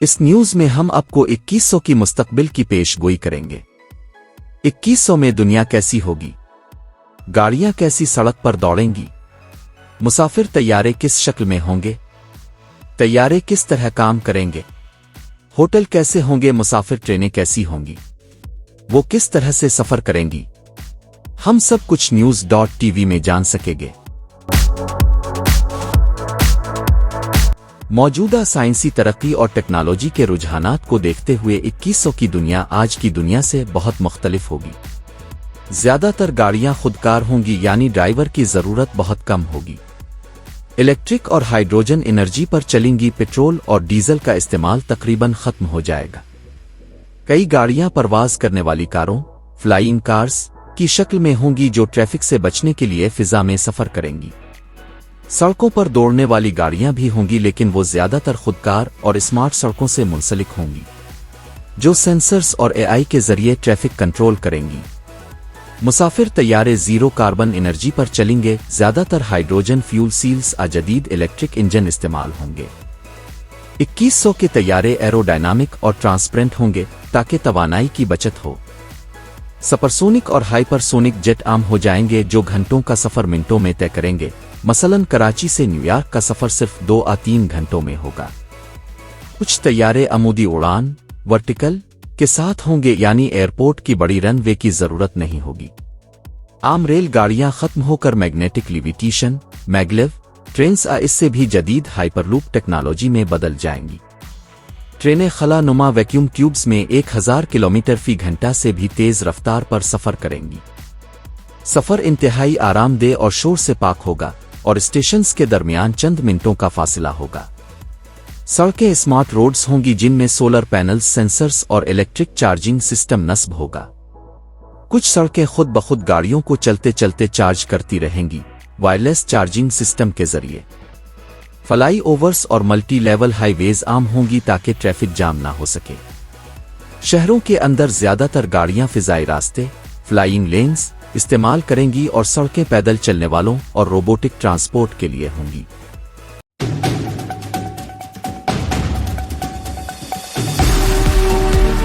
اس news میں ہم آپ کو 2100 کی مستقبل کی پیش گوئی کریں گے۔ 2100 میں دنیا کیسی ہوگی؟ گاڑیاں کیسی سڑک پر دوڑیں گی؟ مسافر طیارے کس شکل میں ہوں گے؟ طیارے کس طرح کام کریں گے؟ ہوٹل کیسے ہوں گے؟ مسافر ٹرینیں کیسی ہوں گی؟ وہ کس طرح سے سفر کریں گی؟ ہم سب کچھ news.tv میں جان سکیں گے۔ موجودہ سائنسی ترقی اور ٹیکنالوجی کے رجحانات کو دیکھتے ہوئے 2100 کی دنیا آج کی دنیا سے بہت مختلف ہوگی۔ زیادہ تر گاڑیاں خودکار ہوں گی، یعنی ڈرائیور کی ضرورت بہت کم ہوگی۔ الیکٹرک اور ہائیڈروجن انرجی پر چلیں گی، پٹرول اور ڈیزل کا استعمال تقریباً ختم ہو جائے گا۔ کئی گاڑیاں پرواز کرنے والی کاروں، فلائنگ کارز کی شکل میں ہوں گی جو ٹریفک سے بچنے کے لیے فضا میں سفر کریں گی۔ سڑکوں پر دوڑنے والی گاڑیاں بھی ہوں گی، لیکن وہ زیادہ تر خودکار اور اسمارٹ سڑکوں سے منسلک ہوں گی جو سینسرز اور AI کے ذریعے ٹریفک کنٹرول کریں گی۔ مسافر طیارے زیرو کاربن انرجی پر چلیں گے، زیادہ تر ہائیڈروجن فیول سیلز جدید الیکٹرک انجن استعمال ہوں گے۔ 2100 کے طیارے ایرو ڈائنامک اور ٹرانسپیرنٹ ہوں گے تاکہ توانائی کی بچت ہو۔ سپرسونک اور ہائپر سونک جیٹ عام ہو جائیں گے جو گھنٹوں کا سفر منٹوں میں طے کریں گے، مثلاً کراچی سے نیویارک کا سفر صرف 2 یا 3 گھنٹوں میں ہوگا۔ کچھ طیارے عمودی اڑان ورٹیکل کے ساتھ ہوں گے، یعنی ایئرپورٹ کی بڑی رن وے کی ضرورت نہیں ہوگی۔ عام ریل گاڑیاں ختم ہو کر میگنیٹک لیویٹیشن میگلیو ٹرینز اس سے بھی جدید ہائپرلوپ ٹیکنالوجی میں بدل جائیں گی۔ ٹرینیں خلا نما ویکیوم ٹیوبز میں 1000 کلومیٹر فی گھنٹہ سے بھی تیز رفتار پر سفر کریں گی۔ سفر انتہائی آرام دہ اور شور سے پاک ہوگا اور اسٹیشنز کے درمیان چند منٹوں کا فاصلہ ہوگا۔ سڑکیں اسمارٹ روڈز ہوں گی جن میں سولر پینلز، سینسرز اور الیکٹرک چارجنگ سسٹم نصب ہوگا۔ کچھ سڑکیں خود بخود گاڑیوں کو چلتے چلتے چارج کرتی رہیں گی وائرلیس چارجنگ سسٹم کے ذریعے۔ فلائی اوورز اور ملٹی لیول ہائی ویز عام ہوں گی تاکہ ٹریفک جام نہ ہو سکے۔ شہروں کے اندر زیادہ تر گاڑیاں فضائی راستے فلائنگ لینز استعمال کریں گی اور سڑکیں پیدل چلنے والوں اور روبوٹک ٹرانسپورٹ کے لیے ہوں گی۔